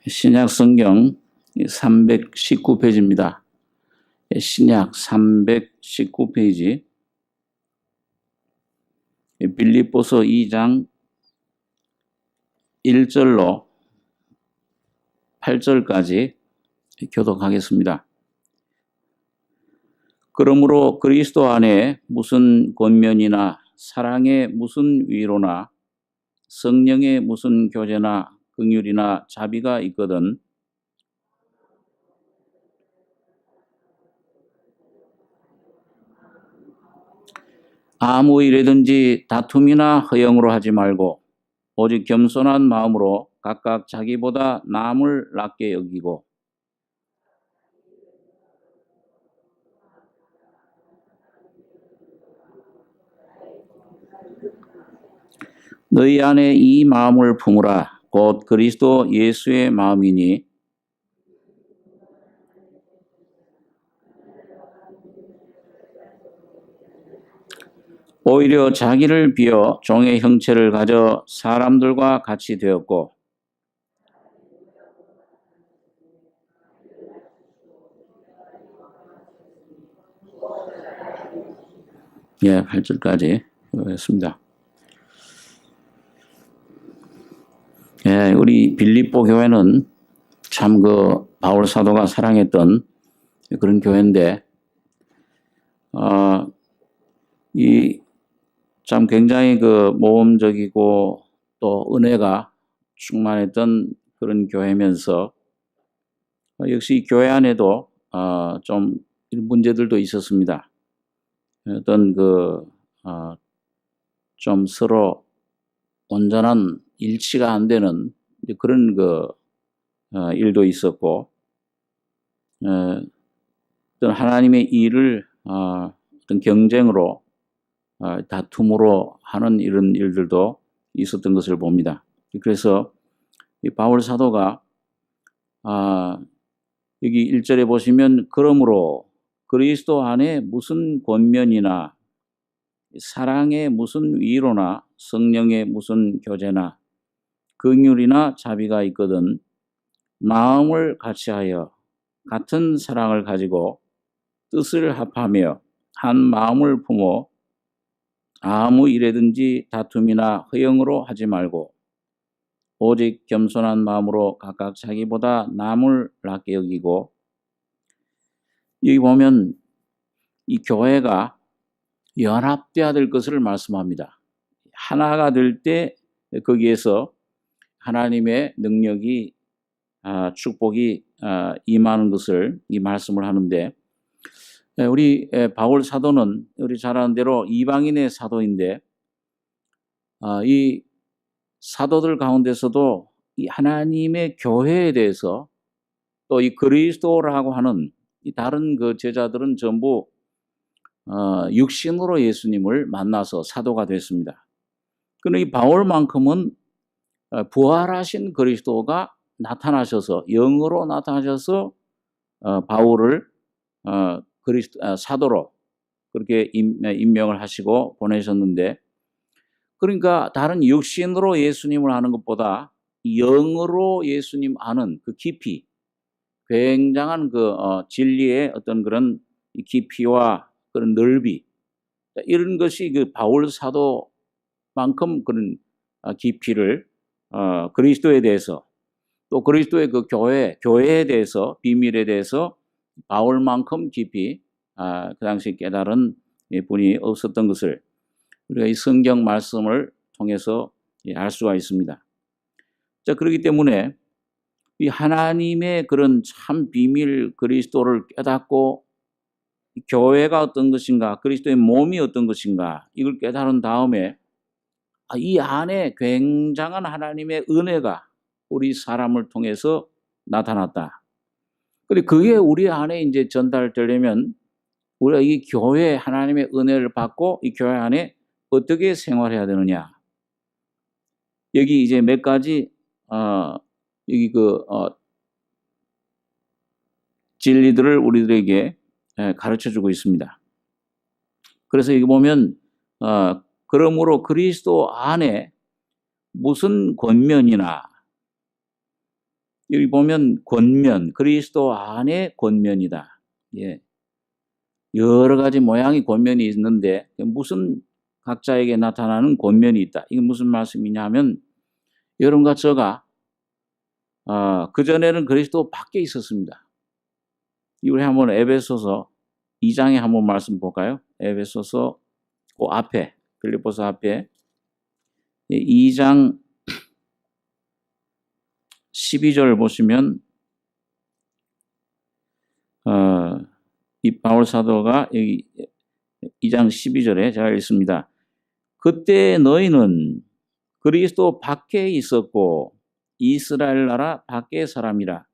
신약 성경 319페이지입니다. 신약 319페이지 빌립보서 2장 1절로 8절까지 교독하겠습니다. 그러므로 그리스도 안에 무슨 권면이나 사랑의 무슨 위로나 성령의 무슨 교제나 긍휼이나 자비가 있거든 아무 일이든지 다툼이나 허영으로 하지 말고 오직 겸손한 마음으로 각각 자기보다 남을 낮게 여기고 너희 안에 이 마음을 품으라. 곧 그리스도 예수의 마음이니 오히려 자기를 비어 종의 형체를 가져 사람들과 같이 되었고 예, 8절까지 했습니다. 예, 우리 빌립보 교회는 참 바울 사도가 사랑했던 그런 교회인데, 참 굉장히 모험적이고 또 은혜가 충만했던 그런 교회면서, 역시 교회 안에도, 좀 이런 문제들도 있었습니다. 어떤 좀 서로 온전한 일치가 안 되는 그런 일도 있었고, 어떤 하나님의 일을 어떤 경쟁으로 다툼으로 하는 이런 일들도 있었던 것을 봅니다. 그래서 이 바울 사도가 여기 1절에 보시면 그러므로 그리스도 안에 무슨 권면이나 사랑의 무슨 위로나 성령의 무슨 교제나 긍휼이나 자비가 있거든 마음을 같이하여 같은 사랑을 가지고 뜻을 합하며 한 마음을 품어 아무 일에든지 다툼이나 허영으로 하지 말고 오직 겸손한 마음으로 각각 자기보다 남을 낮게 여기고, 여기 보면 이 교회가 연합되어야 될 것을 말씀합니다. 하나가 될 때 거기에서 하나님의 능력이 축복이 임하는 것을 이 말씀을 하는데, 우리 바울 사도는 우리 잘 아는 대로 이방인의 사도인데, 이 사도들 가운데서도 이 하나님의 교회에 대해서 또 이 그리스도라고 하는 이 다른 제자들은 전부 육신으로 예수님을 만나서 사도가 됐습니다. 그런데 이 바울만큼은 부활하신 그리스도가 나타나셔서 영으로 나타나셔서 바울을 사도로 그렇게 임명을 하시고 보내셨는데, 그러니까 다른 육신으로 예수님을 아는 것보다 영으로 예수님 아는 그 깊이, 굉장한 진리의 어떤 그런 깊이와 그런 넓이, 이런 것이 바울 사도만큼 그런 깊이를 그리스도에 대해서 또 그리스도의 교회에 대해서 비밀에 대해서 바울만큼 깊이 그 당시 깨달은 분이 없었던 것을 우리가 이 성경 말씀을 통해서 알 수가 있습니다. 자, 그렇기 때문에 이 하나님의 그런 참 비밀 그리스도를 깨닫고 교회가 어떤 것인가, 그리스도의 몸이 어떤 것인가, 이걸 깨달은 다음에 이 안에 굉장한 하나님의 은혜가 우리 사람을 통해서 나타났다. 그런데 그게 우리 안에 이제 전달되려면 우리가 이 교회 하나님의 은혜를 받고 이 교회 안에 어떻게 생활해야 되느냐. 여기 이제 몇 가지 여기 진리들을 우리들에게 가르쳐주고 있습니다. 그래서 여기 보면 그러므로 그리스도 안에 무슨 권면이나, 여기 보면 권면, 그리스도 안에 권면이다. 예. 여러 가지 모양의 권면이 있는데 무슨 각자에게 나타나는 권면이 있다. 이게 무슨 말씀이냐 하면 여러분과 저가 그전에는 그리스도 밖에 있었습니다. 우리 한번 에베소서 2장에 한번 말씀 볼까요? 에베소서 그 앞에, 빌립보서 앞에 2장 12절 보시면 이 바울 사도가 여기 2장 12절에 제가 읽습니다. 그때 너희는 그리스도 밖에 있었고 이스라엘 나라 밖의 사람이라.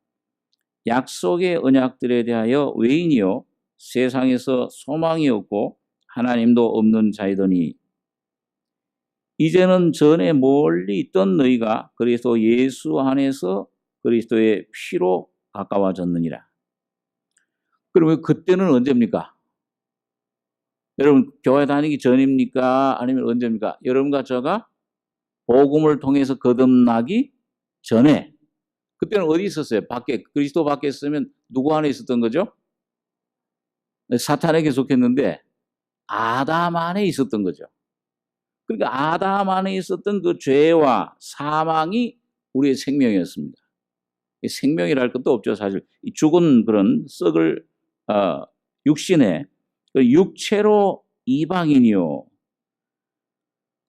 약속의 언약들에 대하여 외인이요 세상에서 소망이 없고 하나님도 없는 자이더니 이제는 전에 멀리 있던 너희가 그리스도 예수 안에서 그리스도의 피로 가까워졌느니라. 그러면 그때는 언제입니까? 여러분 교회 다니기 전입니까? 아니면 언제입니까? 여러분과 저가 복음을 통해서 거듭나기 전에. 그때는 어디 있었어요? 밖에, 그리스도 밖에 있으면 누구 안에 있었던 거죠? 사탄에게 속했는데 아담 안에 있었던 거죠. 그러니까 아담 안에 있었던 그 죄와 사망이 우리의 생명이었습니다. 생명이랄 것도 없죠, 사실. 죽은 그런 썩을 육신에 그 육체로 이방인이요.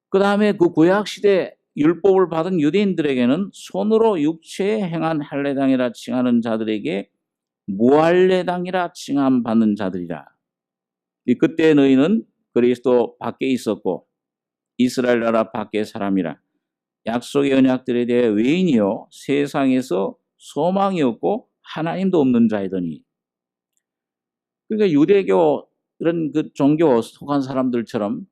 그 다음에 그 구약시대 율법을 받은 유대인들에게는 손으로 육체에 행한 할례당이라 칭하는 자들에게 무할례당이라 칭함받는 자들이라. 그때 너희는 그리스도 밖에 있었고 이스라엘 나라 밖의 사람이라. 약속의 언약들에 대해 외인이요 세상에서 소망이 없고 하나님도 없는 자이더니. 그러니까 유대교 이런 그 종교 속한 사람들처럼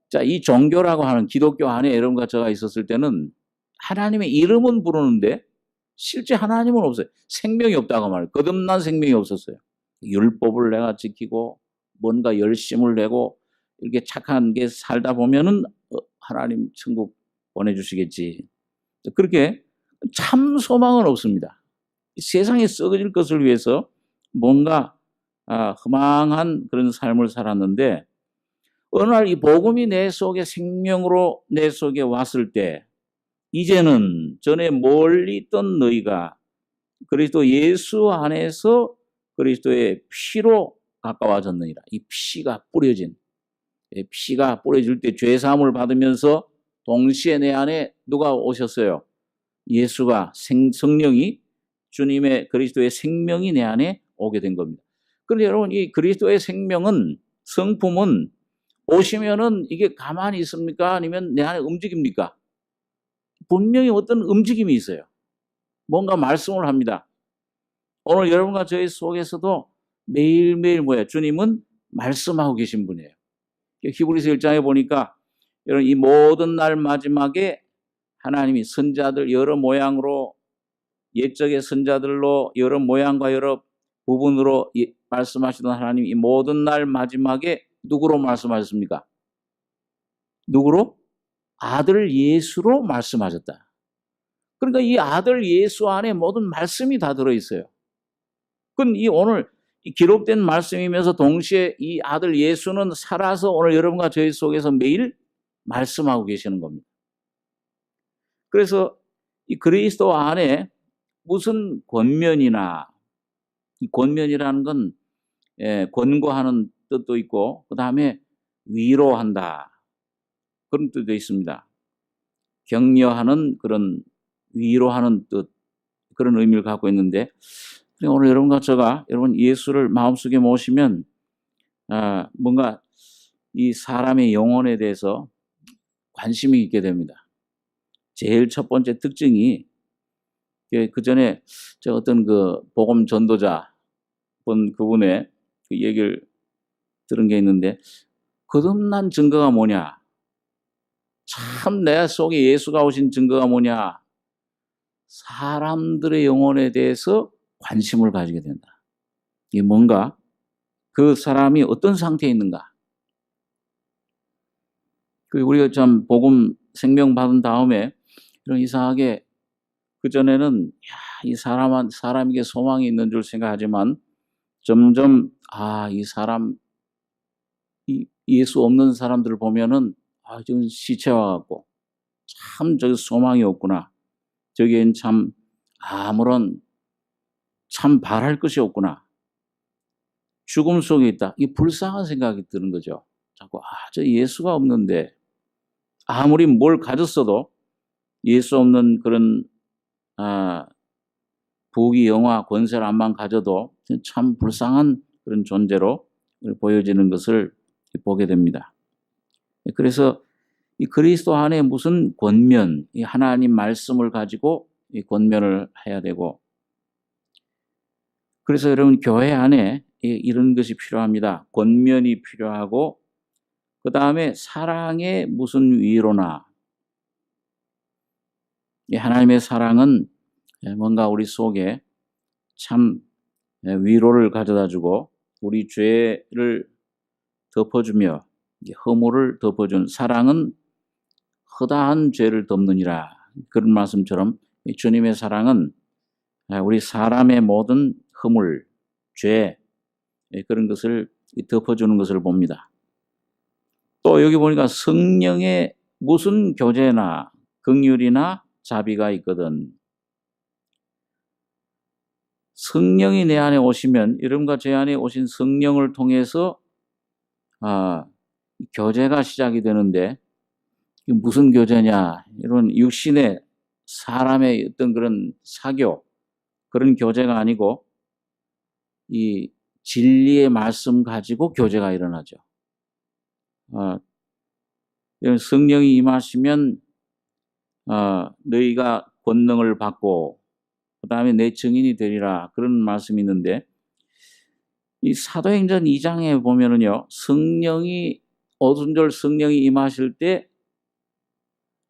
자, 이 종교라고 하는 기독교 안에 여러분과 저가 있었을 때는 하나님의 이름은 부르는데 실제 하나님은 없어요. 생명이 없다고 말해요. 거듭난 생명이 없었어요. 율법을 내가 지키고 뭔가 열심을 내고 이렇게 착한 게 살다 보면은 하나님 천국 보내주시겠지. 그렇게 참 소망은 없습니다. 세상에 썩어질 것을 위해서 뭔가 허망한 그런 삶을 살았는데 어느 날 이 복음이 내 속에 생명으로 내 속에 왔을 때 이제는 전에 멀리 있던 너희가 그리스도 예수 안에서 그리스도의 피로 가까워졌느니라. 이 피가 뿌려진, 피가 뿌려질 때 죄사함을 받으면서 동시에 내 안에 누가 오셨어요? 예수가 성령이 주님의 그리스도의 생명이 내 안에 오게 된 겁니다. 그런데 여러분 이 그리스도의 생명은 성품은 오시면은 이게 가만히 있습니까? 아니면 내 안에 움직입니까? 분명히 어떤 움직임이 있어요. 뭔가 말씀을 합니다. 오늘 여러분과 저희 속에서도 매일매일 주님은 말씀하고 계신 분이에요. 히브리서 1장에 보니까 여러분 이 모든 날 마지막에 하나님이 선자들 여러 모양으로 옛적의 선자들로 여러 모양과 여러 부분으로 말씀하시던 하나님이 이 모든 날 마지막에 누구로 말씀하셨습니까? 누구로? 아들 예수로 말씀하셨다. 그러니까 이 아들 예수 안에 모든 말씀이 다 들어있어요. 그건 이 오늘 기록된 말씀이면서 동시에 이 아들 예수는 살아서 오늘 여러분과 저희 속에서 매일 말씀하고 계시는 겁니다. 그래서 이 그리스도 안에 무슨 권면이나 이 권면이라는 건 권고하는 뜻도 있고 그 다음에 위로한다 그런 뜻도 있습니다. 격려하는 그런 위로하는 뜻 그런 의미를 갖고 있는데 오늘 여러분과 제가 여러분 예수를 마음속에 모시면 뭔가 이 사람의 영혼에 대해서 관심이 있게 됩니다. 제일 첫 번째 특징이 그 전에 제가 어떤 그 복음 전도자 그분의 그 얘기를 들은 게 있는데 거듭난 증거가 뭐냐? 참 내 속에 예수가 오신 증거가 뭐냐? 사람들의 영혼에 대해서 관심을 가지게 된다. 이게 뭔가 그 사람이 어떤 상태에 있는가? 우리가 참 복음 생명 받은 다음에 이런 이상하게 그전에는 이 사람에게 소망이 있는 줄 생각하지만 점점 이 사람 예수 없는 사람들을 보면은 지금 시체와 같고 참 저기 소망이 없구나. 저기엔 참 아무런 참 바랄 것이 없구나. 죽음 속에 있다. 이 불쌍한 생각이 드는 거죠. 자꾸 저 예수가 없는데 아무리 뭘 가졌어도 예수 없는 그런 부귀 영화 권세를 안만 가져도 참 불쌍한 그런 존재로 보여지는 것을 보게 됩니다. 그래서 이 그리스도 안에 무슨 권면, 이 하나님 말씀을 가지고 이 권면을 해야 되고, 그래서 여러분 교회 안에 이런 것이 필요합니다. 권면이 필요하고, 그 다음에 사랑의 무슨 위로나, 이 하나님의 사랑은 뭔가 우리 속에 참 위로를 가져다주고 우리 죄를 덮어주며 허물을 덮어준 사랑은 허다한 죄를 덮느니라. 그런 말씀처럼 주님의 사랑은 우리 사람의 모든 허물, 죄 그런 것을 덮어주는 것을 봅니다. 또 여기 보니까 성령의 무슨 교제나 긍휼이나 자비가 있거든. 성령이 내 안에 오시면 여러분과 제 안에 오신 성령을 통해서 교제가 시작이 되는데 무슨 교제냐? 이런 육신의 사람의 어떤 그런 사교 그런 교제가 아니고 이 진리의 말씀 가지고 교제가 일어나죠. 성령이 임하시면 너희가 권능을 받고 그 다음에 내 증인이 되리라 그런 말씀이 있는데 이 사도행전 2장에 보면은요 오순절 성령이 임하실 때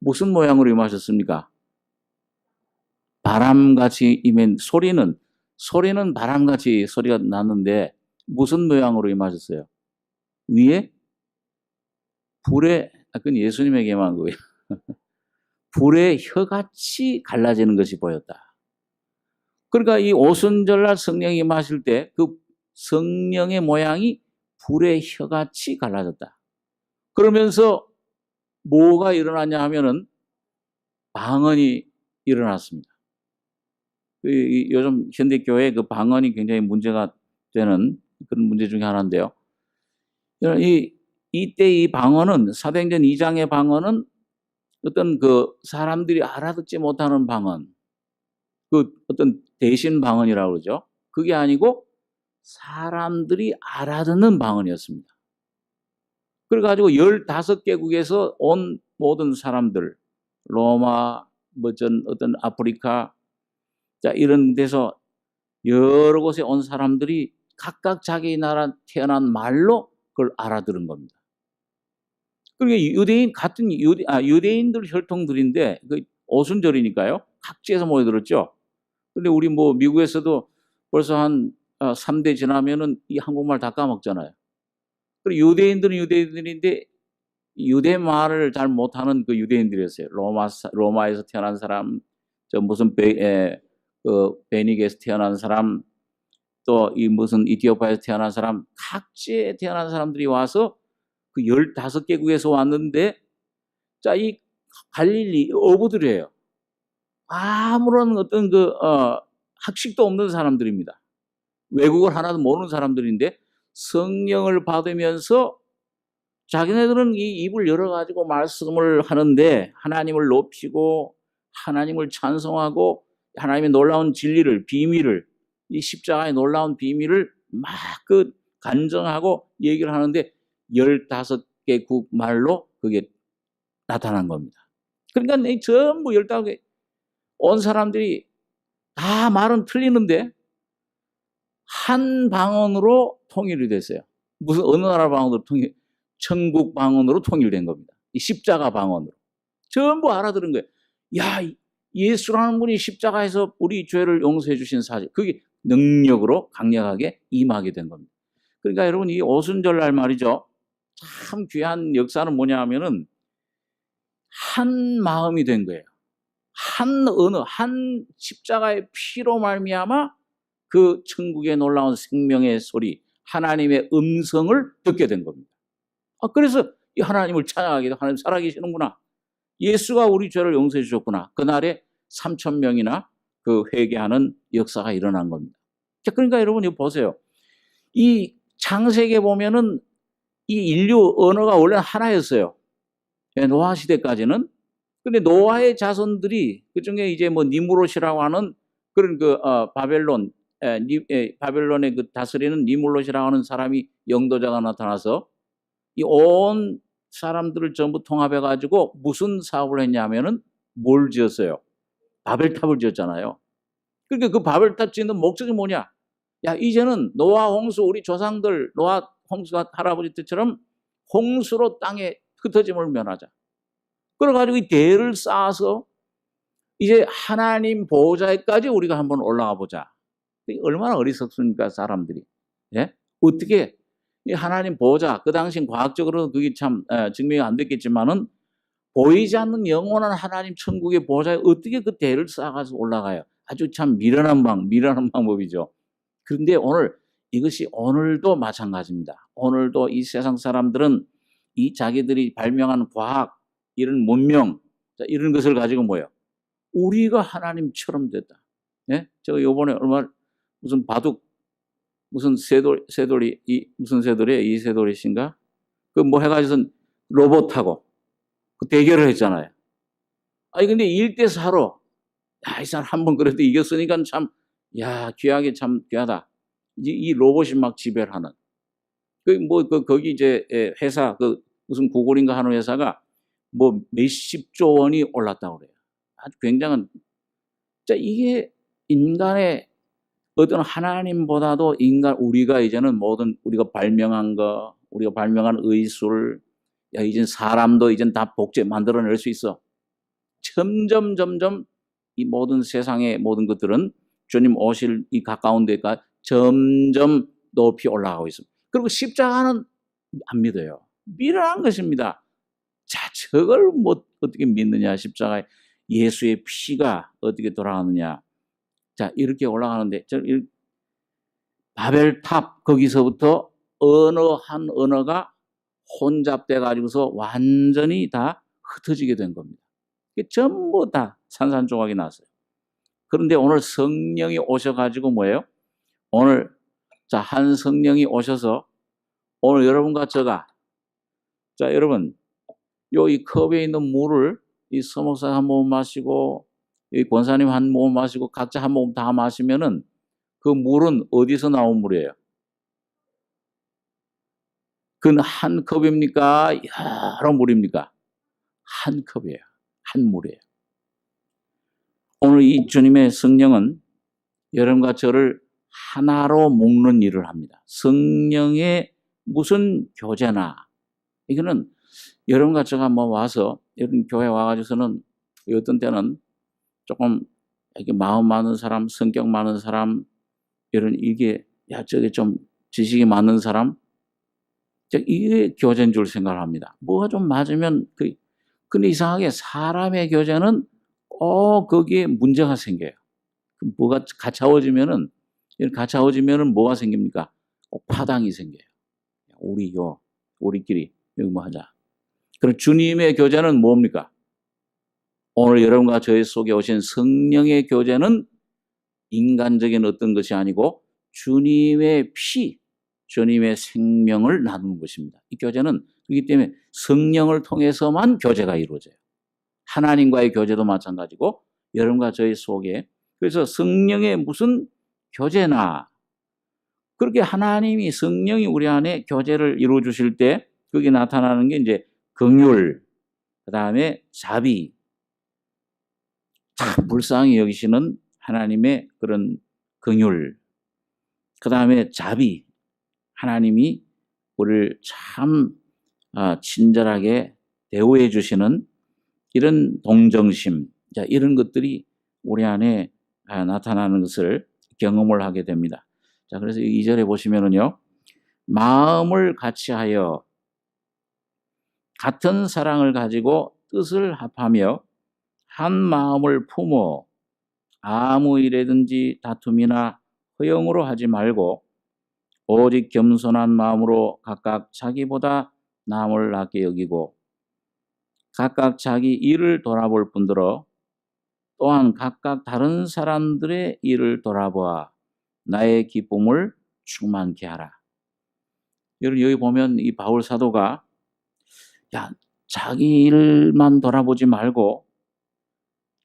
무슨 모양으로 임하셨습니까? 바람같이 임한 소리는 바람같이 소리가 났는데 무슨 모양으로 임하셨어요? 위에 불에 그건 예수님에게 임한 거예요. 불의 혀같이 갈라지는 것이 보였다. 그러니까 이 오순절날 성령이 임하실 때 그 성령의 모양이 불의 혀같이 갈라졌다. 그러면서 뭐가 일어났냐 하면은 방언이 일어났습니다. 요즘 현대교회 그 방언이 굉장히 문제가 되는 그런 문제 중에 하나인데요. 이때 이 방언은 사도행전 2장의 방언은 어떤 그 사람들이 알아듣지 못하는 방언, 그 어떤 대신 방언이라고 그러죠. 그게 아니고 사람들이 알아듣는 방언이었습니다. 그래가지고 15개국에서 온 모든 사람들, 로마, 어떤 아프리카, 이런 데서 여러 곳에 온 사람들이 각각 자기 나라 태어난 말로 그걸 알아들은 겁니다. 그러니까 유대인들 혈통들인데 그 오순절이니까요. 각지에서 모여들었죠. 근데 우리 미국에서도 벌써 한 3대 지나면은 이 한국말 다 까먹잖아요. 그리고 유대인들은 유대인들인데 유대 말을 잘 못하는 그 유대인들이었어요. 로마에서 태어난 사람, 베닉에서 태어난 사람, 또 이 무슨 이티오피아에서 태어난 사람, 각지에 태어난 사람들이 와서 그 15개국에서 왔는데, 이 갈릴리 어부들이에요. 아무런 어떤 학식도 없는 사람들입니다. 외국어를 하나도 모르는 사람들인데 성령을 받으면서 자기네들은 이 입을 열어가지고 말씀을 하는데 하나님을 높이고 하나님을 찬송하고 하나님의 놀라운 진리를, 비밀을, 이 십자가의 놀라운 비밀을 막 간증하고 얘기를 하는데 15개국 말로 그게 나타난 겁니다. 그러니까 전부 15개 온 사람들이 다 말은 틀리는데 한 방언으로 통일이 됐어요. 어느 나라 방언으로 천국 방언으로 통일된 겁니다. 이 십자가 방언으로. 전부 알아들은 거예요. 예수라는 분이 십자가에서 우리 죄를 용서해 주신 사실, 그게 능력으로 강력하게 임하게 된 겁니다. 그러니까 여러분 이 오순절날 말이죠. 참 귀한 역사는 뭐냐 하면은 한 마음이 된 거예요. 한 십자가의 피로 말미암아 그 천국의 놀라운 생명의 소리, 하나님의 음성을 듣게 된 겁니다. 그래서 이 하나님을 찬양하게 돼. 하나님 살아계시는구나. 예수가 우리 죄를 용서해 주셨구나. 그날에 3,000명이나 그 회개하는 역사가 일어난 겁니다. 그러니까 여러분 이거 보세요. 이 창세기에 보면은 이 인류 언어가 원래 하나였어요. 노아 시대까지는. 근데 노아의 자손들이 그중에 이제 뭐 니무롯이라고 하는 그런 바벨론의 그 다스리는 니무롯이라고 하는 사람이 영도자가 나타나서 이 온 사람들을 전부 통합해 가지고 무슨 사업을 했냐면은 뭘 지었어요? 바벨탑을 지었잖아요. 그러니까 그 바벨탑 짓는 목적이 뭐냐? 야, 이제는 노아 홍수, 우리 조상들 노아 홍수가 할아버지 때처럼 홍수로 땅에 흩어짐을 면하자. 그래가지고 이 대를 쌓아서 이제 하나님 보호자에까지 우리가 한번 올라가 보자. 얼마나 어리석습니까, 사람들이. 예? 어떻게 이 하나님 보호자, 그 당시엔 과학적으로는 그게 참 증명이 안 됐겠지만은 보이지 않는 영원한 하나님 천국의 보호자에 어떻게 그 대를 쌓아서 올라가요? 아주 참 미련한 방법이죠. 그런데 이것이 오늘도 마찬가지입니다. 오늘도 이 세상 사람들은 이 자기들이 발명한 과학, 이런 문명, 이런 것을 가지고 뭐예요? 우리가 하나님처럼 됐다. 예? 제가 요번에 무슨 바둑, 무슨 새돌이, 무슨 새돌이에요? 이 새돌이신가? 그 뭐 해가지고선 로봇하고 그 대결을 했잖아요. 근데 1대4로, 이 사람 한번 그래도 이겼으니까 참, 귀하게 참 귀하다. 이 로봇이 막 지배를 하는. 거기 이제 회사, 무슨 구글인가 하는 회사가 뭐 몇십조 원이 올랐다고 그래요. 아주 굉장한. 자, 이게 인간의 어떤 하나님보다도 우리가 이제는 모든 우리가 발명한 거, 우리가 발명한 의술, 이젠 사람도 이젠 다 만들어낼 수 있어. 점점 이 모든 세상의 모든 것들은 주님 오실 이 가까운 데가 점점 높이 올라가고 있습니다. 그리고 십자가는 안 믿어요. 미련한 것입니다. 자, 저걸 뭐 어떻게 믿느냐, 십자가에 예수의 피가 어떻게 돌아가느냐. 자, 이렇게 올라가는데, 바벨탑, 거기서부터 한 언어가 혼잡돼 가지고서 완전히 다 흩어지게 된 겁니다. 전부 다 산산조각이 났어요. 그런데 오늘 성령이 오셔가지고 뭐예요? 한 성령이 오셔서 오늘 여러분과 자, 여러분, 이 컵에 있는 물을 이 서목사 한 모금 마시고, 이 권사님 한 모금 마시고, 각자 한 모금 다 마시면은 그 물은 어디서 나온 물이에요? 그건 한 컵입니까? 여러 물입니까? 한 컵이에요. 한 물이에요. 오늘 이 주님의 성령은 여러분과 저를 하나로 묶는 일을 합니다. 성령의 무슨 교제나, 이거는 여러분과 저가 와서, 여러분 교회 와가지고서는 어떤 때는 조금 이렇게 마음 많은 사람, 성격 많은 사람, 저게 좀 지식이 많은 사람, 이게 교제인 줄 생각을 합니다. 뭐가 좀 맞으면, 근데 이상하게 사람의 교제는 꼭 거기에 문제가 생겨요. 뭐가 가차워지면은 뭐가 생깁니까? 파당이 생겨요. 우리끼리 여기 뭐 하자. 그럼 주님의 교제는 뭡니까? 오늘 여러분과 저희 속에 오신 성령의 교제는 인간적인 어떤 것이 아니고 주님의 피, 주님의 생명을 나누는 것입니다. 이 교제는 그렇기 때문에 성령을 통해서만 교제가 이루어져요. 하나님과의 교제도 마찬가지고 여러분과 저희 속에, 그래서 성령의 무슨 교제나, 그렇게 하나님이 성령이 우리 안에 교제를 이루어 주실 때 거기에 나타나는 게 이제 긍휼, 그 다음에 자비, 참 불쌍히 여기시는 하나님의 그런 긍휼, 그 다음에 자비, 하나님이 우리를 참 친절하게 대우해 주시는 이런 동정심, 이런 것들이 우리 안에 나타나는 것을 경험을 하게 됩니다. 자, 그래서 2절에 보시면은요, 마음을 같이하여 같은 사랑을 가지고 뜻을 합하며 한 마음을 품어 아무 일에든지 다툼이나 허영으로 하지 말고 오직 겸손한 마음으로 각각 자기보다 남을 낮게 여기고 각각 자기 일을 돌아볼 뿐더러 또한 각각 다른 사람들의 일을 돌아보아 나의 기쁨을 충만케 하라. 여러분 여기 보면 이 바울 사도가 자기 일만 돌아보지 말고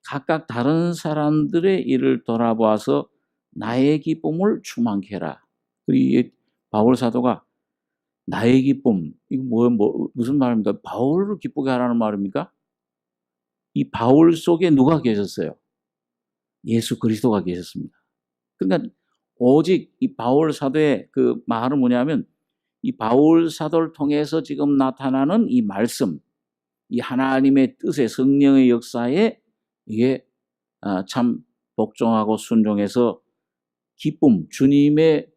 각각 다른 사람들의 일을 돌아보아서 나의 기쁨을 충만케 해라. 이 바울 사도가 나의 기쁨, 이거 무슨 말입니까? 바울을 기쁘게 하라는 말입니까? 이 바울 속에 누가 계셨어요? 예수 그리스도가 계셨습니다. 그러니까 오직 이 바울 사도의 그 말은 뭐냐면 이 바울 사도를 통해서 지금 나타나는 이 말씀, 이 하나님의 뜻의 성령의 역사에 이게 참 복종하고 순종해서 기쁨, 주님을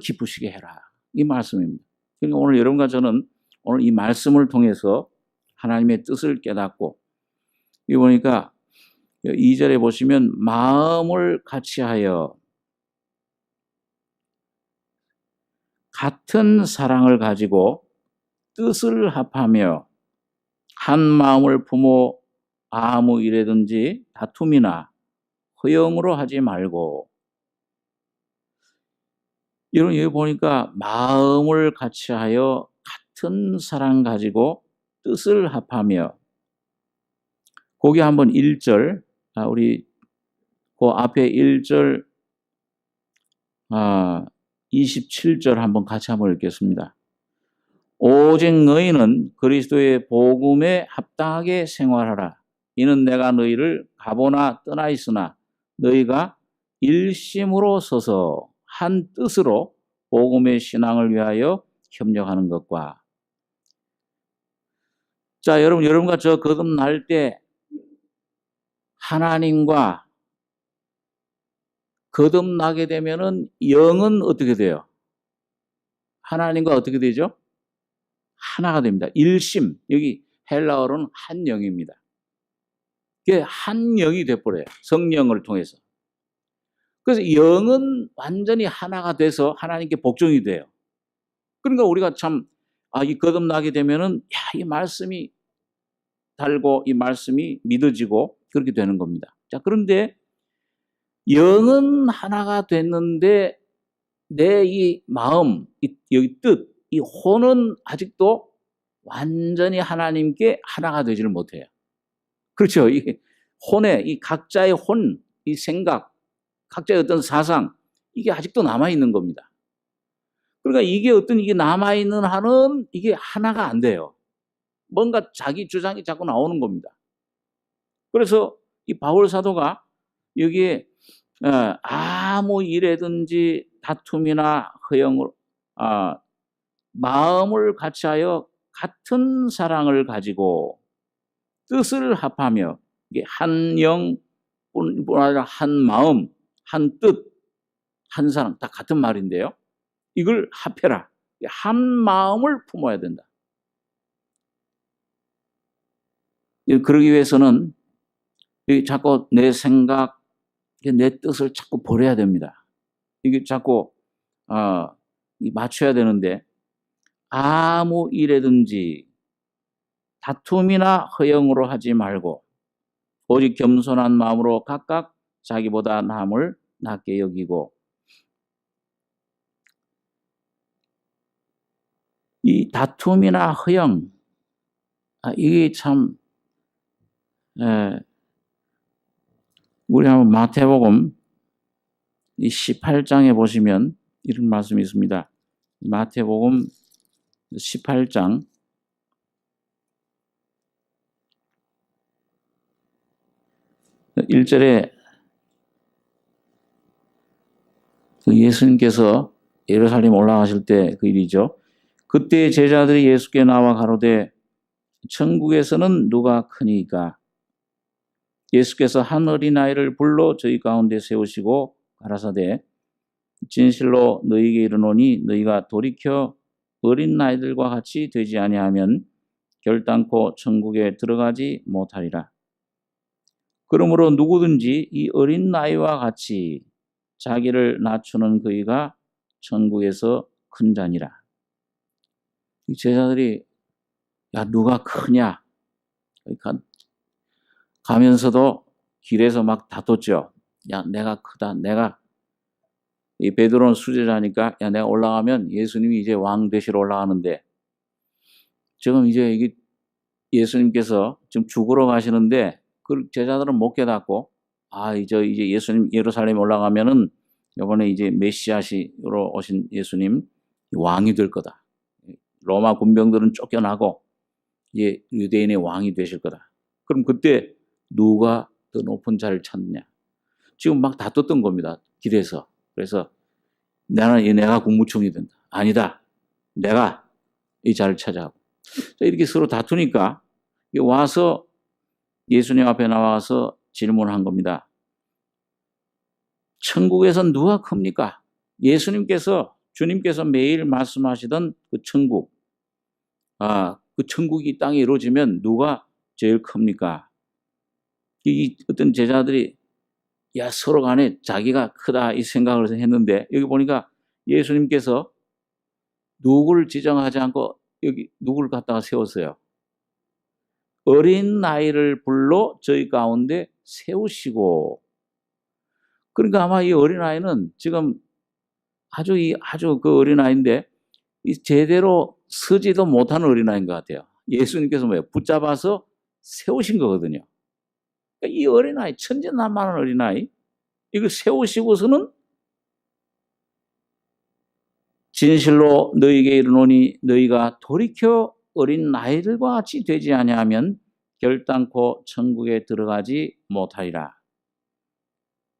기쁘시게 해라. 이 말씀입니다. 그러니까 오늘 여러분과 저는 오늘 이 말씀을 통해서 하나님의 뜻을 깨닫고, 이 보니까 2절에 보시면 마음을 같이하여 같은 사랑을 가지고 뜻을 합하며 한 마음을 품어 아무 일에든지 다툼이나 허영으로 하지 말고. 여러분 여기 보니까 마음을 같이하여 같은 사랑 가지고 뜻을 합하며, 거기 한번 1절 우리 그 앞에 1절 27절 한번 같이 한번 읽겠습니다. 오직 너희는 그리스도의 복음에 합당하게 생활하라. 이는 내가 너희를 가보나 떠나 있으나 너희가 일심으로 서서 한 뜻으로 복음의 신앙을 위하여 협력하는 것과. 자, 여러분과 저 거듭날 때 하나님과 거듭나게 되면은 영은 어떻게 돼요? 하나님과 어떻게 되죠? 하나가 됩니다. 일심, 여기 헬라어로는 한 영입니다. 그게 한 영이 돼버려요. 성령을 통해서. 그래서 영은 완전히 하나가 돼서 하나님께 복종이 돼요. 그러니까 우리가 참, 이 거듭나게 되면은, 이 말씀이 달고, 이 말씀이 믿어지고, 그렇게 되는 겁니다. 자, 그런데 영은 하나가 됐는데, 내 이 마음, 이 뜻, 이 혼은 아직도 완전히 하나님께 하나가 되지를 못해요. 그렇죠. 이 혼에, 이 각자의 혼, 이 생각, 각자의 어떤 사상, 이게 아직도 남아있는 겁니다. 그러니까 이게 남아있는 한은 이게 하나가 안 돼요. 뭔가 자기 주장이 자꾸 나오는 겁니다. 그래서 이 바울 사도가 여기에 아무 일에든지 다툼이나 허영을 마음을 같이하여 같은 사랑을 가지고 뜻을 합하며, 이게 한 영뿐 아니라 한 마음, 한 뜻, 한 사랑, 다 같은 말인데요. 이걸 합해라. 한 마음을 품어야 된다. 그러기 위해서는 자꾸 내 생각, 내 뜻을 자꾸 버려야 됩니다. 이게 자꾸 맞춰야 되는데, 아무 일에든지 다툼이나 허영으로 하지 말고 오직 겸손한 마음으로 각각 자기보다 남을 낮게 여기고. 이 다툼이나 허영, 이게 참 우리 한번 마태복음 이 18장에 보시면 이런 말씀이 있습니다. 마태복음 18장 1절에 예수님께서 예루살렘 올라가실 때 그 일이죠. 그때 제자들이 예수께 나와 가로되 천국에서는 누가 크니까? 예수께서 한 어린아이를 불러 저희 가운데 세우시고 가라사대 진실로 너희에게 이르노니 너희가 돌이켜 어린아이들과 같이 되지 아니하면 결단코 천국에 들어가지 못하리라. 그러므로 누구든지 이 어린 나이와 같이 자기를 낮추는 그이가 천국에서 큰 자니라. 이 제자들이 야 누가 크냐 가면서도 길에서 막 다퉜죠. 야 내가 크다. 내가 이 베드로는 수제자니까 야 내가 올라가면 예수님이 이제 왕 되시러 올라가는데 지금 이제 이게 예수님께서 지금 죽으러 가시는데 그 제자들은 못 깨닫고 이제 예수님 예루살렘에 올라가면은 이번에 이제 메시아시로 오신 예수님 왕이 될 거다. 로마 군병들은 쫓겨나고 이제 유대인의 왕이 되실 거다. 그럼 그때 누가 더 높은 자리를 찾느냐? 지금 막 다퉜던 겁니다. 길에서. 그래서 내가 국무총리 된다. 아니다. 내가 이 자리를 차지하고. 이렇게 서로 다투니까 와서 예수님 앞에 나와서 질문한 겁니다. 천국에선 누가 큽니까? 주님께서 매일 말씀하시던 그 천국. 그 천국이 땅에 이루어지면 누가 제일 큽니까? 이 어떤 제자들이 서로 간에 자기가 크다 이 생각을 했는데 여기 보니까 예수님께서 누구를 지정하지 않고 여기 누구를 갖다가 세웠어요. 어린 나이를 불러 저희 가운데 세우시고 그러니까 아마 이 어린아이는 지금 아주 그 어린아이인데 제대로 서지도 못하는 어린아이인 것 같아요. 예수님께서 붙잡아서 세우신 거거든요. 그러니까 이 어린아이, 천진난만한 어린아이, 이걸 세우시고서는 진실로 너희에게 이르노니 너희가 돌이켜 어린 나이들과 같이 되지 아니하면 결단코 천국에 들어가지 못하리라.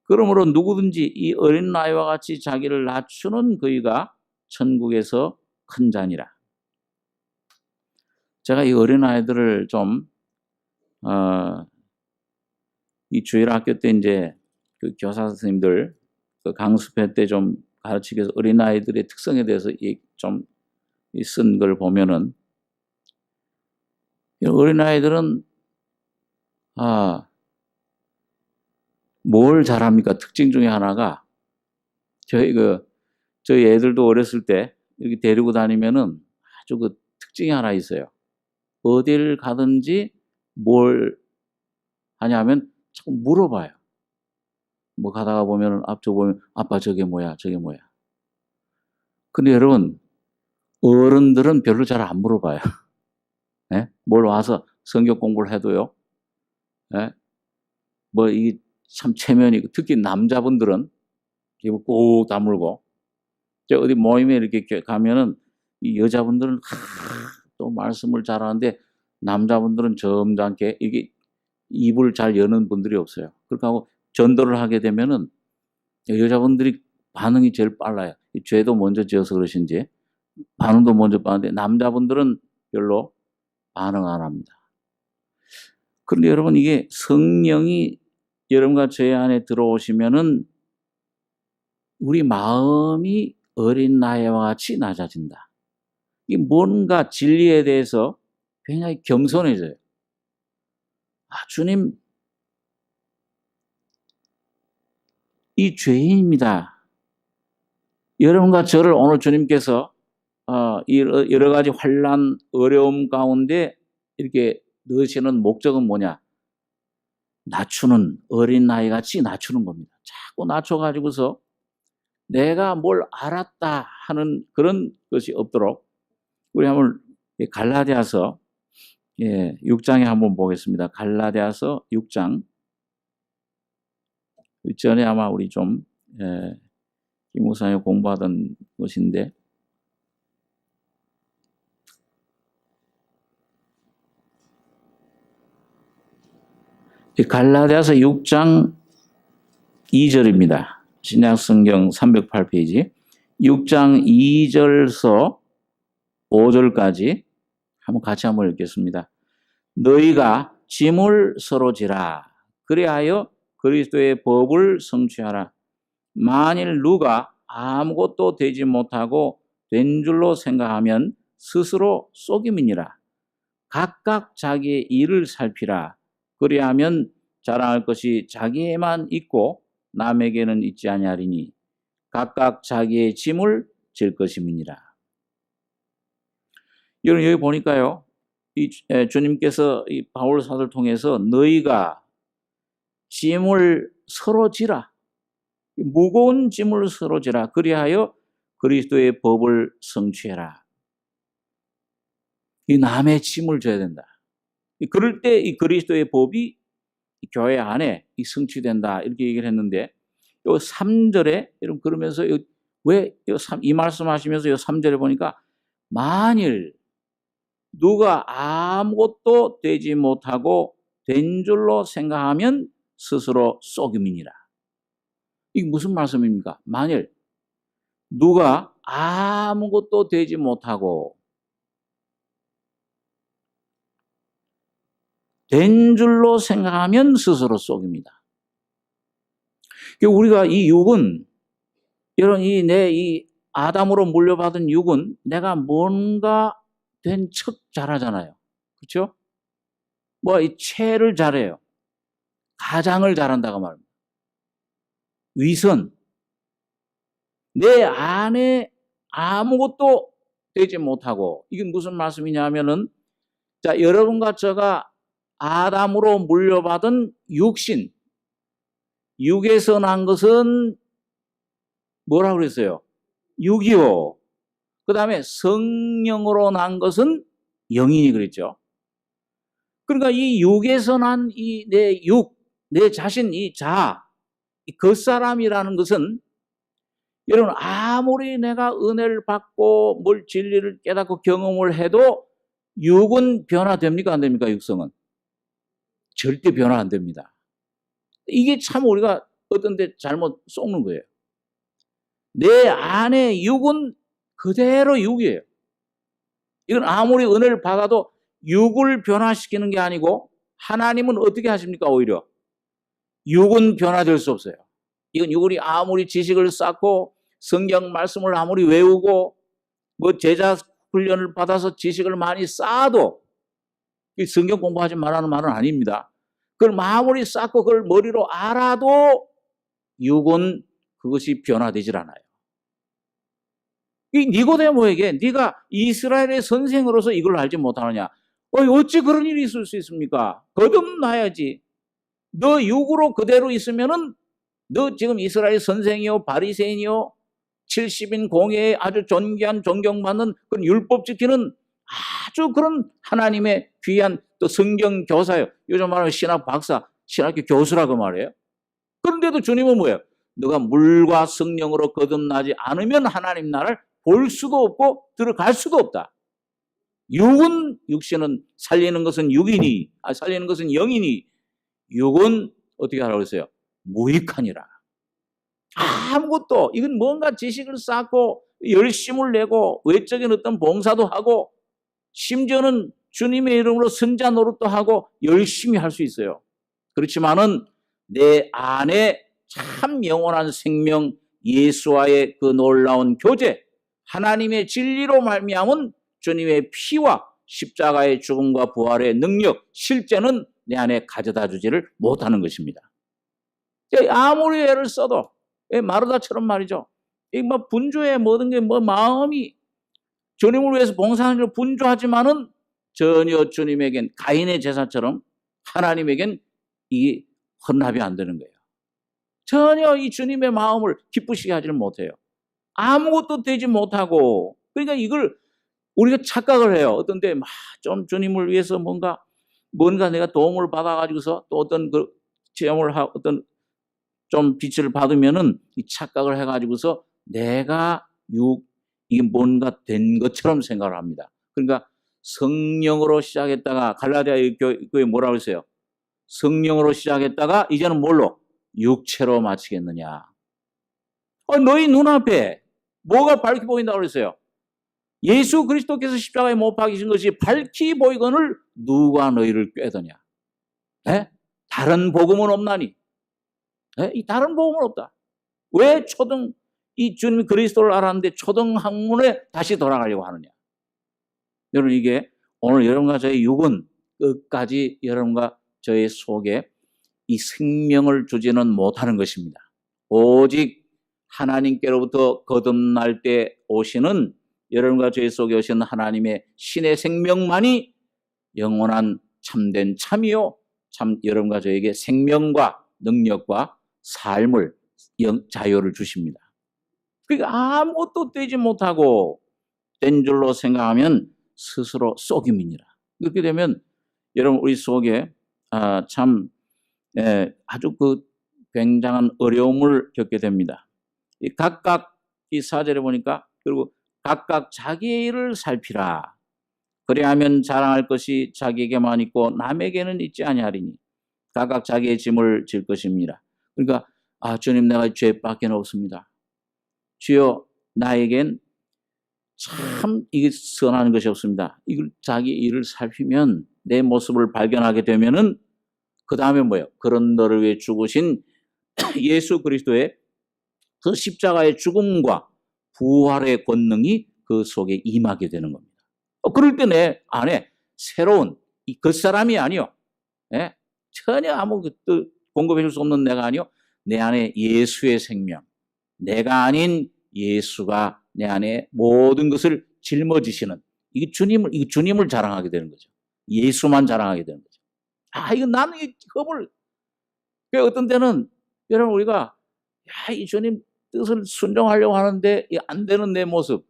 그러므로 누구든지 이 어린 나이와 같이 자기를 낮추는 그이가 천국에서 큰 자니라. 제가 이 어린 아이들을 좀 이 주일학교 때 이제 그 교사 선생님들 그 강습회 때 좀 가르치기 위해서 어린 아이들의 특성에 대해서 좀 쓴 걸 보면은 어린 아이들은 뭘 잘합니까? 특징 중에 하나가 저희 애들도 어렸을 때 이렇게 데리고 다니면은 아주 그 특징이 하나 있어요. 어딜 가든지 뭘 하냐면 자꾸 물어봐요. 뭐 가다가 보면은 앞쪽 보면 아빠 저게 뭐야? 저게 뭐야? 근데 여러분 어른들은 별로 잘 안 물어봐요. 네? 뭘 와서 성경 공부를 해도요. 네? 뭐 이게 참 체면이 특히 남자분들은 입을 꼭 다물고 어디 모임에 이렇게 가면은 이 여자분들은 또 말씀을 잘하는데 남자분들은 점잖게 이게 입을 잘 여는 분들이 없어요. 그렇게 하고 전도를 하게 되면은 여자분들이 반응이 제일 빨라요. 죄도 먼저 지어서 그러신지 반응도 먼저 빠는데 남자분들은 별로 반응 안 합니다. 그런데 여러분 이게 성령이 여러분과 제 안에 들어오시면은 우리 마음이 어린 나이와 같이 낮아진다. 이 뭔가 진리에 대해서 굉장히 겸손해져요. 주님, 이 죄인입니다. 여러분과 저를 오늘 주님께서 여러 가지 환난, 어려움 가운데 이렇게 넣으시는 목적은 뭐냐? 낮추는 어린아이 같이 낮추는 겁니다. 자꾸 낮춰가지고서 내가 뭘 알았다 하는 그런 것이 없도록 우리 한번 갈라디아서 6장에 한번 보겠습니다. 갈라디아서 6장 전에 아마 우리 좀 김 목사님 공부하던 것인데 갈라디아서 6장 2절입니다. 신약성경 308페이지 6장 2절서 5절까지 같이 한번 읽겠습니다. 너희가 짐을 서로 지라. 그리하여 그리스도의 법을 성취하라. 만일 누가 아무것도 되지 못하고 된 줄로 생각하면 스스로 속임이니라. 각각 자기의 일을 살피라. 그리하면 자랑할 것이 자기에만 있고 남에게는 있지 아니하리니 각각 자기의 짐을 질 것임이니라. 여러분 여기 보니까요. 주님께서 이 바울 사도를 통해서 너희가 짐을 서로 지라. 무거운 짐을 서로 지라. 그리하여 그리스도의 법을 성취해라. 이 남의 짐을 져야 된다. 그럴 때 이 그리스도의 법이 교회 안에 성취된다. 이렇게 얘기를 했는데 요 3절에 여러분 그러면서 왜 이 말씀하시면서 요 3절에 보니까 만일 누가 아무것도 되지 못하고 된 줄로 생각하면 스스로 속임이니라. 이게 무슨 말씀입니까? 만일 누가 아무것도 되지 못하고 된 줄로 생각하면 스스로 속입니다. 우리가 이 육은 여러분 이 아담으로 물려받은 육은 내가 뭔가 된 척 잘하잖아요. 그렇죠? 이 채를 잘해요. 가장을 잘한다고 말합니다. 위선. 내 안에 아무것도 되지 못하고 이게 무슨 말씀이냐면은 자 여러분과 제가 아담으로 물려받은 육신, 육에서 난 것은 뭐라고 그랬어요? 육이요. 그 다음에 성령으로 난 것은 영이니 그랬죠. 그러니까 이 육에서 난 이 내 육, 내 자신, 이 자아, 이 겉사람이라는 것은 여러분 아무리 내가 은혜를 받고 뭘 진리를 깨닫고 경험을 해도 육은 변화됩니까? 안 됩니까? 육성은. 절대 변화 안 됩니다. 이게 참 우리가 어떤 데 잘못 속는 거예요. 내 안에 육은 그대로 육이에요. 이건 아무리 은혜를 받아도 육을 변화시키는 게 아니고 하나님은 어떻게 하십니까? 오히려 육은 변화될 수 없어요. 이건 육이 아무리 지식을 쌓고 성경 말씀을 아무리 외우고 제자 훈련을 받아서 지식을 많이 쌓아도 성경 공부하지 말라는 말은 아닙니다. 그걸 아무리 쌓고 그걸 머리로 알아도 육은 그것이 변화되질 않아요. 이 니고데모에게 네가 이스라엘의 선생으로서 이걸 알지 못하느냐? 어찌 그런 일이 있을 수 있습니까? 거듭나야지. 너 육으로 그대로 있으면은 너 지금 이스라엘 선생이요 바리새인이요 70인 공회에 아주 존귀한 존경받는 그런 율법 지키는 아주 그런 하나님의 귀한 또 성경 교사예요. 요즘 말하면 신학 박사, 신학교 교수라고 말해요. 그런데도 주님은 뭐예요? 너가 물과 성령으로 거듭나지 않으면 하나님 나라를 볼 수도 없고 들어갈 수도 없다. 육신은 살리는 것은 육이니, 살리는 것은 영이니, 육은 어떻게 하라고 했어요? 무익하니라. 아무것도, 이건 뭔가 지식을 쌓고 열심을 내고 외적인 어떤 봉사도 하고 심지어는 주님의 이름으로 선자 노릇도 하고 열심히 할 수 있어요. 그렇지만은 내 안에 참 영원한 생명 예수와의 그 놀라운 교제, 하나님의 진리로 말미암은 주님의 피와 십자가의 죽음과 부활의 능력, 실제는 내 안에 가져다 주지를 못하는 것입니다. 아무리 애를 써도 마르다처럼 말이죠. 분주해 모든 게 마음이 주님을 위해서 봉사하는 걸 분주하지만은 전혀 주님에겐 가인의 제사처럼 하나님에겐 이 헌납이 안 되는 거예요. 전혀 이 주님의 마음을 기쁘시게 하지를 못해요. 아무것도 되지 못하고, 그러니까 이걸 우리가 착각을 해요. 어떤 때 좀 주님을 위해서 뭔가 내가 도움을 받아가지고서 또 어떤 그 체험을 하고 어떤 좀 빛을 받으면은 이 착각을 해가지고서 내가 이게 뭔가 된 것처럼 생각을 합니다. 그러니까 성령으로 시작했다가 갈라디아 교회 뭐라고 했어요? 성령으로 시작했다가 이제는 뭘로? 육체로 마치겠느냐? 너희 눈앞에 뭐가 밝히 보인다고 그랬어요? 예수 그리스도께서 십자가에 못 박히신 것이 밝히 보이거늘 누가 너희를 꾀더냐? 네? 다른 복음은 없나니? 네? 이 다른 복음은 없다. 왜 이 주님 그리스도를 알았는데 초등학문에 다시 돌아가려고 하느냐? 여러분 이게 오늘 여러분과 저의 육은 끝까지 여러분과 저의 속에 이 생명을 주지는 못하는 것입니다. 오직 하나님께로부터 거듭날 때 오시는 여러분과 저희 속에 오시는 하나님의 신의 생명만이 영원한 참된 참이요 참 여러분과 저에게 생명과 능력과 삶을 자유를 주십니다. 그러니까 아무것도 되지 못하고 된 줄로 생각하면 스스로 속임이니라. 그렇게 되면 여러분 우리 속에 참 아주 그 굉장한 어려움을 겪게 됩니다. 각각 이 4절에 보니까 그리고 각각 자기의 일을 살피라. 그래야면 자랑할 것이 자기에게만 있고 남에게는 있지 아니하리니 각각 자기의 짐을 질 것입니다. 그러니까 주님 내가 죄밖에 없습니다. 주여 나에겐 참 이게 선한 것이 없습니다. 이걸 자기 일을 살피면 내 모습을 발견하게 되면은 그 다음에 뭐예요? 그런 너를 위해 죽으신 예수 그리스도의 그 십자가의 죽음과 부활의 권능이 그 속에 임하게 되는 겁니다. 그럴 때 내 안에 새로운 이 겉사람이 아니요. 전혀 아무것도 공급해 줄 수 없는 내가 아니요. 내 안에 예수의 생명, 내가 아닌 예수가 내 안에 모든 것을 짊어지시는 이게 주님을 자랑하게 되는 거죠. 예수만 자랑하게 되는 거죠. 이거 나는 이 겁을 어떤 때는 여러분 우리가 이 주님 뜻을 순종하려고 하는데 안 되는 내 모습,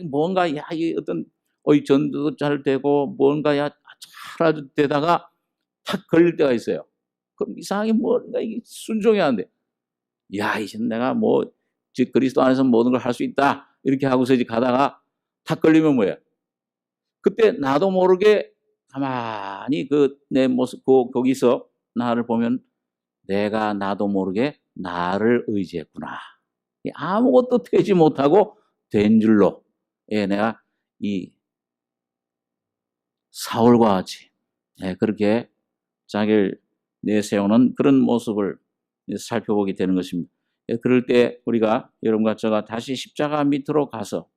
뭔가 이 어떤 전도도 잘 되고 뭔가 잘 되다가 탁 걸릴 때가 있어요. 그럼 이상하게 뭔가 이게 순종이 안 돼. 이제 내가 즉 그리스도 안에서 모든 걸 할 수 있다 이렇게 하고서 이제 가다가 탁 걸리면 뭐예요? 그때 나도 모르게 가만히 내 모습 거기서 나를 보면 내가 나도 모르게 나를 의지했구나. 아무것도 되지 못하고 된 줄로 내가 이 사울과 같이 그렇게 자기를 내세우는 그런 모습을 살펴보게 되는 것입니다. 그럴 때 우리가 여러분과 제가 다시 십자가 밑으로 가서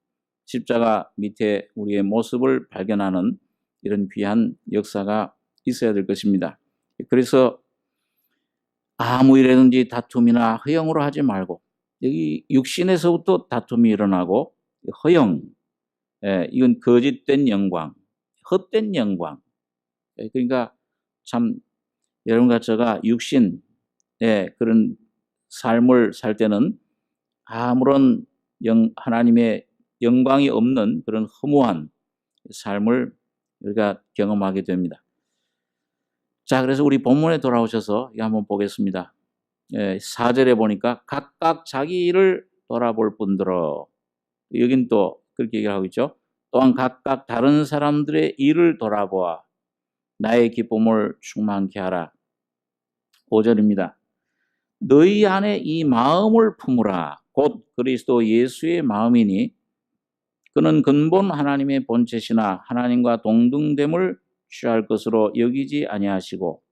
십자가 밑에 우리의 모습을 발견하는 이런 귀한 역사가 있어야 될 것입니다. 그래서 아무 일에든지 다툼이나 허영으로 하지 말고 여기 육신에서부터 다툼이 일어나고 허영, 이건 거짓된 영광, 헛된 영광. 그러니까 참 여러분과 제가 육신의 그런 삶을 살 때는 아무런 하나님의 영광이 없는 그런 허무한 삶을 우리가 경험하게 됩니다. 자, 그래서 우리 본문에 돌아오셔서 한번 보겠습니다. 4절에 보니까 각각 자기 일을 돌아볼 뿐더러 여긴 또 그렇게 얘기하고 있죠. 또한 각각 다른 사람들의 일을 돌아보아 나의 기쁨을 충만케 하라. 5절입니다. 너희 안에 이 마음을 품으라. 곧 그리스도 예수의 마음이니 그는 근본 하나님의 본체시나 하나님과 동등됨을 취할 것으로 여기지 아니하시고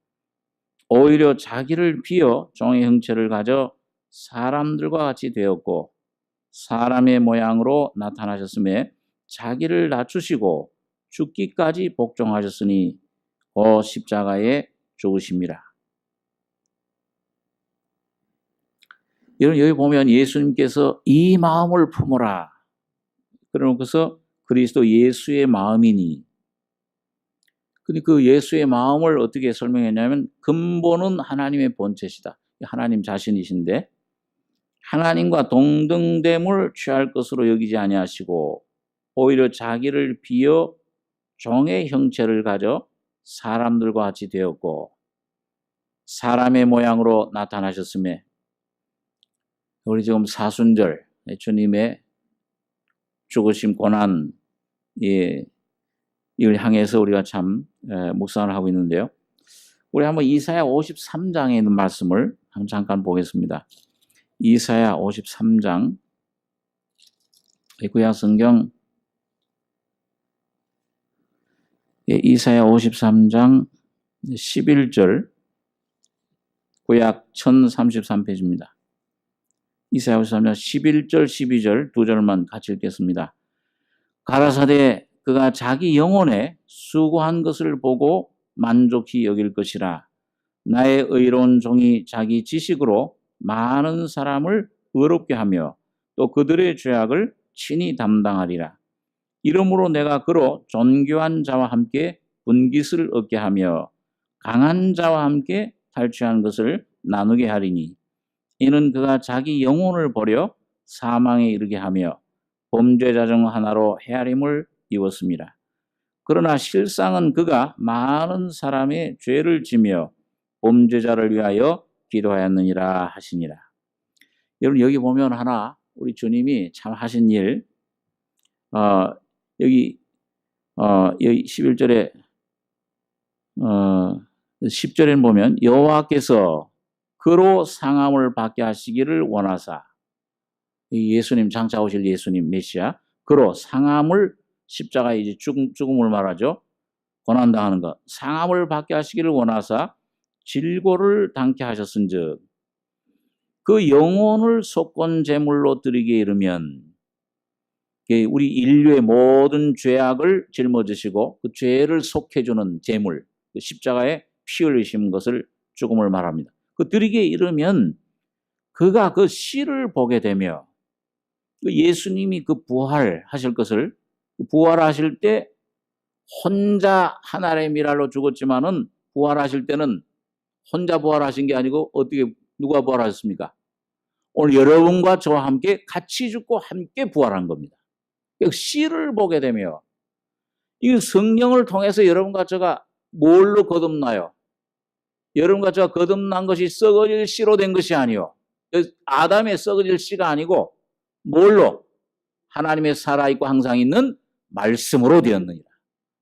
오히려 자기를 비어 종의 형체를 가져 사람들과 같이 되었고 사람의 모양으로 나타나셨음에 자기를 낮추시고 죽기까지 복종하셨으니 십자가에 죽으심이라. 여기 보면 예수님께서 이 마음을 품어라. 그러면서 그리스도 예수의 마음이니. 근데 그 예수의 마음을 어떻게 설명했냐면 근본은 하나님의 본체시다. 하나님 자신이신데 하나님과 동등됨을 취할 것으로 여기지 아니하시고 오히려 자기를 비어 종의 형체를 가져 사람들과 같이 되었고 사람의 모양으로 나타나셨음에 우리 지금 사순절 주님의 죽으심 고난 이걸 향해서 우리가 참 묵상을 하고 있는데요. 우리 한번 이사야 53장에 있는 말씀을 한번 잠깐 보겠습니다. 이사야 53장 구약 성경 이사야 53장 11절 구약 1033페이지입니다. 이사야 53장 11절 12절 두 절만 같이 읽겠습니다. 가라사대 그가 자기 영혼에 수고한 것을 보고 만족히 여길 것이라. 나의 의로운 종이 자기 지식으로 많은 사람을 의롭게 하며 또 그들의 죄악을 친히 담당하리라. 이러므로 내가 그로 존귀한 자와 함께 분깃을 얻게 하며 강한 자와 함께 탈취한 것을 나누게 하리니 이는 그가 자기 영혼을 버려 사망에 이르게 하며 범죄자 중 하나로 헤아림을 입었습니다. 그러나 실상은 그가 많은 사람의 죄를 지며 범죄자를 위하여 기도하였느니라 하시니라. 여러분 여기 보면 하나 우리 주님이 참 하신 일, 여기 11절에 10절에는 보면 여호와께서 그로 상함을 받게 하시기를 원하사, 예수님 장차 오실 예수님 메시아 그로 상함을, 십자가에 이제 죽음을 말하죠. 고난당하는 것, 상함을 받게 하시기를 원하사 질고를 당케 하셨은즉 그 영혼을 속건 제물로 드리게 이르면, 우리 인류의 모든 죄악을 짊어지시고 그 죄를 속해주는 제물, 그 십자가에 피 흘리신 것을 죽음을 말합니다. 그 드리게 이르면 그가 그 씨를 보게 되며, 그 예수님이 그 부활하실 것을, 부활하실 때 혼자 하나님의 미랄로 죽었지만은 부활하실 때는 혼자 부활하신 게 아니고 어떻게, 누가 부활하셨습니까? 오늘 여러분과 저와 함께 같이 죽고 함께 부활한 겁니다. 씨를 보게 되며, 이 성령을 통해서 여러분과 저가 뭘로 거듭나요? 여러분과 저가 거듭난 것이 썩어질 씨로 된 것이 아니요, 아담의 썩어질 씨가 아니고 뭘로? 하나님의 살아있고 항상 있는 말씀으로 되었느니라.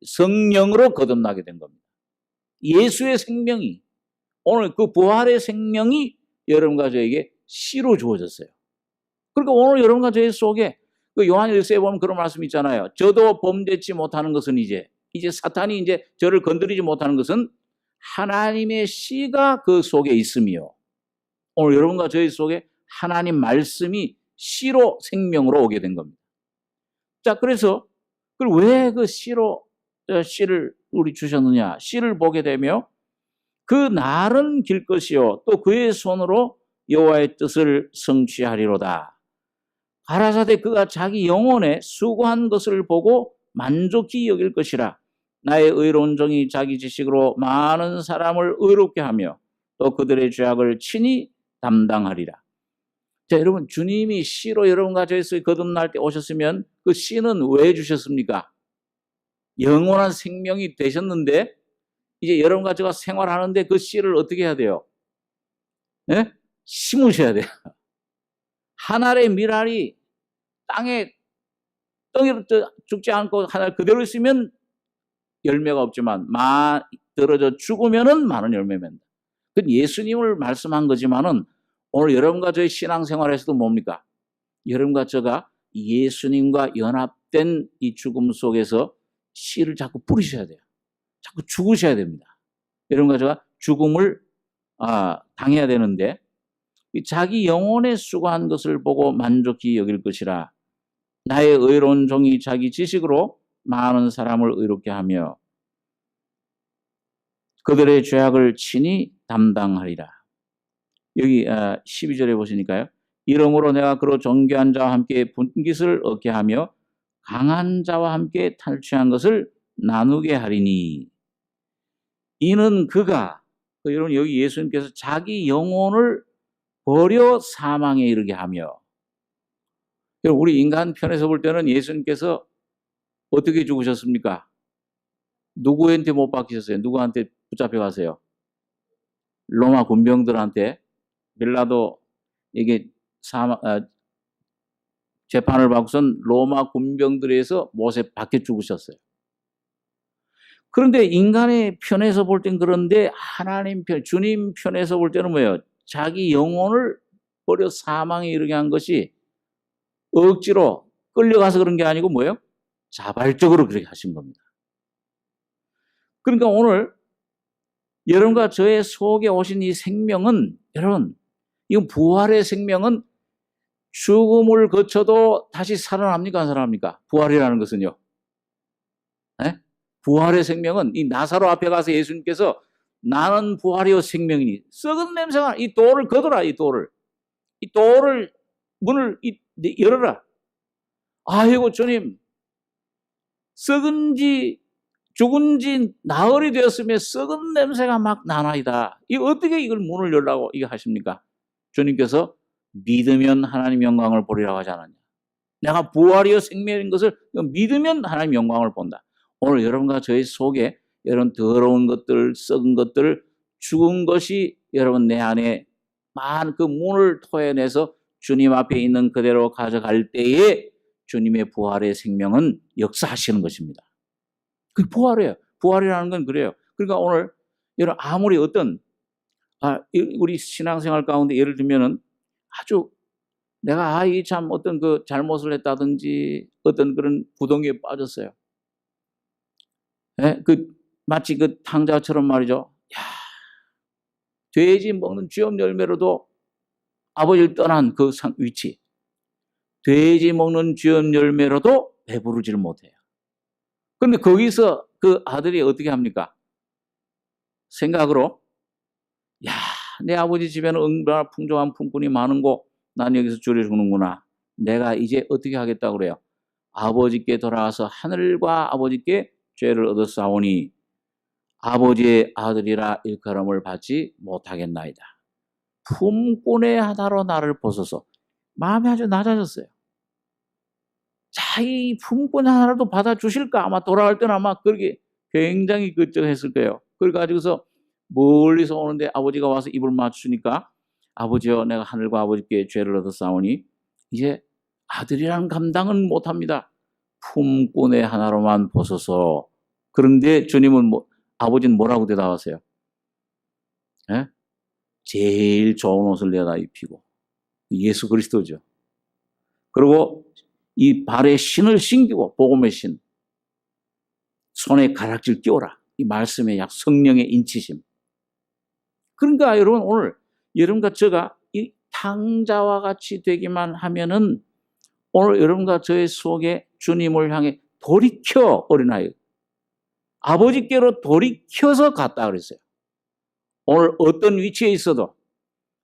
성령으로 거듭나게 된 겁니다. 예수의 생명이, 오늘 그 부활의 생명이 여러분과 저에게 씨로 주어졌어요. 그러니까 오늘 여러분과 저희 속에 그 요한 1서에 보면 그런 말씀이 있잖아요. 저도 범죄치 못하는 것은 이제 사탄이 이제 저를 건드리지 못하는 것은 하나님의 씨가 그 속에 있으며, 오늘 여러분과 저희 속에 하나님 말씀이 씨로 생명으로 오게 된 겁니다. 자, 그래서 왜 그 씨를 우리 주셨느냐? 씨를 보게 되며 그 날은 길 것이요 또 그의 손으로 여호와의 뜻을 성취하리로다. 가라사대 그가 자기 영혼에 수고한 것을 보고 만족히 여길 것이라. 나의 의로운 종이 자기 지식으로 많은 사람을 의롭게 하며 또 그들의 죄악을 친히 담당하리라. 자, 여러분, 주님이 씨로 여러분과 저에서 거듭날 때 오셨으면 그 씨는 왜 주셨습니까? 영원한 생명이 되셨는데 이제 여러분과 제가 생활하는데 그 씨를 어떻게 해야 돼요? 네? 심으셔야 돼요. 하늘의 밀알이 땅에 죽지 않고 하늘 그대로 있으면 열매가 없지만 떨어져 죽으면은 많은 열매 맺는다. 그건 예수님을 말씀한 거지만은 오늘 여러분과 저의 신앙생활에서도 뭡니까? 여러분과 저가 예수님과 연합된 이 죽음 속에서 씨를 자꾸 뿌리셔야 돼요. 자꾸 죽으셔야 됩니다. 여러분과 저가 죽음을 당해야 되는데, 자기 영혼에 수고한 것을 보고 만족히 여길 것이라. 나의 의로운 종이 자기 지식으로 많은 사람을 의롭게 하며 그들의 죄악을 친히 담당하리라. 여기 12절에 보시니까요. 이러므로 내가 그로 존귀한 자와 함께 분깃을 얻게 하며 강한 자와 함께 탈취한 것을 나누게 하리니 이는 그가, 여러분 여기 예수님께서 자기 영혼을 버려 사망에 이르게 하며, 우리 인간 편에서 볼 때는 예수님께서 어떻게 죽으셨습니까? 누구한테 못 박히셨어요? 누구한테 붙잡혀 가세요? 로마 군병들한테. 빌라도 이게 재판을 받고선 로마 군병들에서 못에 박혀 죽으셨어요. 그런데 인간의 편에서 볼 땐 그런데 하나님 편, 주님 편에서 볼 때는 뭐예요? 자기 영혼을 버려 사망에 이르게 한 것이 억지로 끌려가서 그런 게 아니고 뭐예요? 자발적으로 그렇게 하신 겁니다. 그러니까 오늘 여러분과 저의 속에 오신 이 생명은, 여러분, 이 부활의 생명은 죽음을 거쳐도 다시 살아납니까? 안 살아납니까? 부활이라는 것은요. 네? 부활의 생명은 이 나사로 앞에 가서 예수님께서 나는 부활이요 생명이니. 썩은 냄새가 이 돌을 거둬라. 이 돌을 문을 열어라. 아이고 주님, 죽은 지 나흘이 되었으며 썩은 냄새가 막 나나이다. 이거 어떻게 이걸 문을 열라고 이거 하십니까? 주님께서 믿으면 하나님 영광을 보리라고 하지 않았냐. 내가 부활이요 생명인 것을 믿으면 하나님 영광을 본다. 오늘 여러분과 저희 속에 이런 더러운 것들, 썩은 것들, 죽은 것이 여러분 내 안에 그 문을 토해내서 주님 앞에 있는 그대로 가져갈 때에 주님의 부활의 생명은 역사하시는 것입니다. 그게 부활이에요. 부활이라는 건 그래요. 그러니까 오늘 여러분 아무리 우리 신앙생활 가운데 예를 들면은 아주 내가 참 어떤 그 잘못을 했다든지 어떤 그런 구덩이에 빠졌어요. 예? 마치 그 탕자처럼 말이죠. 돼지 먹는 쥐업 열매로도 아버지를 떠난 그 위치. 돼지 먹는 쥐업 열매로도 배부르지를 못해요. 그런데 거기서 그 아들이 어떻게 합니까? 생각으로 내 아버지 집에는 얼마나 풍족한 품꾼이 많은 거 난 여기서 줄여 주는구나. 내가 이제 어떻게 하겠다고 그래요? 아버지께 돌아와서 하늘과 아버지께 죄를 얻었사오니 아버지의 아들이라 일컬음을 받지 못하겠나이다. 품꾼의 하나로 나를 보소서. 마음이 아주 낮아졌어요. 이 품꾼 하나라도 받아주실까? 아마 돌아갈 때는 아마 그렇게 굉장히 걱정했을 거예요. 그래가지고서 멀리서 오는데 아버지가 와서 입을 맞추니까 아버지여 내가 하늘과 아버지께 죄를 얻었사오니 이제 아들이라는 감당은 못합니다. 품꾼의 하나로만 보소서. 그런데 주님은 아버지는 뭐라고 대답하세요? 예? 제일 좋은 옷을 내다 입히고 예수 그리스도죠. 그리고 이 발에 신을 신기고 복음의 신, 손에 가락질 끼워라. 이 말씀의 약 성령의 인치심. 그러니까 여러분 오늘 여러분과 제가 이 탕자와 같이 되기만 하면은 오늘 여러분과 저의 속에 주님을 향해 돌이켜 어린아이 아버지께로 돌이켜서 갔다 그랬어요. 오늘 어떤 위치에 있어도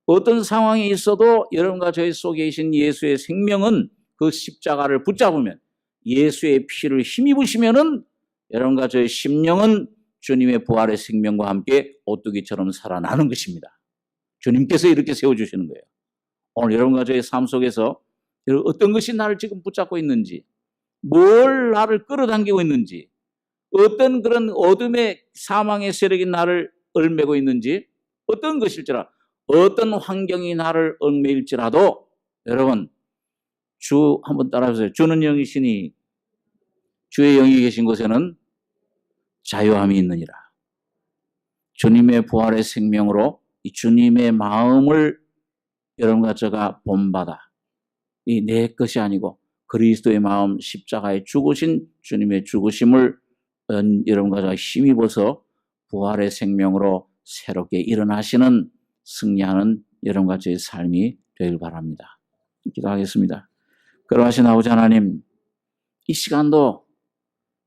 어떤 상황에 있어도 여러분과 저희 속에 계신 예수의 생명은 그 십자가를 붙잡으면 예수의 피를 힘입으시면은 여러분과 저희 심령은 주님의 부활의 생명과 함께 오뚜기처럼 살아나는 것입니다. 주님께서 이렇게 세워주시는 거예요. 오늘 여러분과 저희 삶 속에서 어떤 것이 나를 지금 붙잡고 있는지, 뭘 나를 끌어당기고 있는지, 어떤 그런 어둠의 사망의 세력이 나를 얽매고 있는지, 어떤 것일지라, 어떤 환경이 나를 얽매일지라도 여러분 주 한번 따라해보세요. 주는 영이시니 주의 영이 계신 곳에는 자유함이 있느니라. 주님의 부활의 생명으로 이 주님의 마음을 여러분과 제가 본받아 이 내 것이 아니고 그리스도의 마음 십자가에 죽으신 주님의 죽으심을 여러분과 제가 힘입어서 부활의 생명으로 새롭게 일어나시는 승리하는 여러분과 저의 삶이 되길 바랍니다. 기도하겠습니다. 그러하신 아버지 하나님, 이 시간도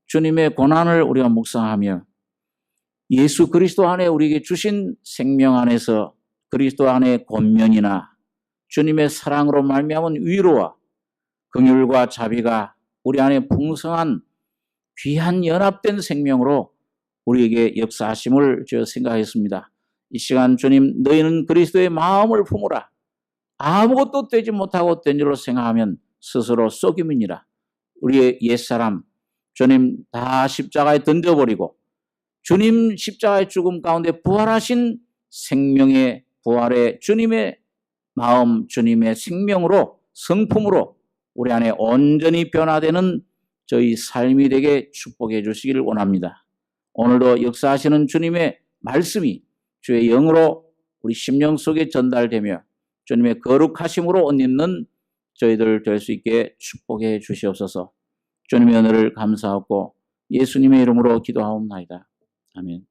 주님의 고난을 우리가 묵상하며 예수 그리스도 안에 우리에게 주신 생명 안에서 그리스도 안에 권면이나 주님의 사랑으로 말미암은 위로와 긍휼과 자비가 우리 안에 풍성한 귀한 연합된 생명으로 우리에게 역사하심을 저희가 생각했습니다. 이 시간 주님, 너희는 그리스도의 마음을 품으라. 아무것도 되지 못하고 된 줄로 생각하면 스스로 속임이니라. 우리의 옛사람 주님 다 십자가에 던져버리고 주님 십자가의 죽음 가운데 부활하신 생명의 부활의 주님의 마음, 주님의 생명으로 성품으로 우리 안에 온전히 변화되는 저희 삶이 되게 축복해 주시기를 원합니다. 오늘도 역사하시는 주님의 말씀이 주의 영으로 우리 심령 속에 전달되며 주님의 거룩하심으로 옷 입는 저희들 될 수 있게 축복해 주시옵소서. 주님의 은혜를 감사하고 예수님의 이름으로 기도하옵나이다. 아멘.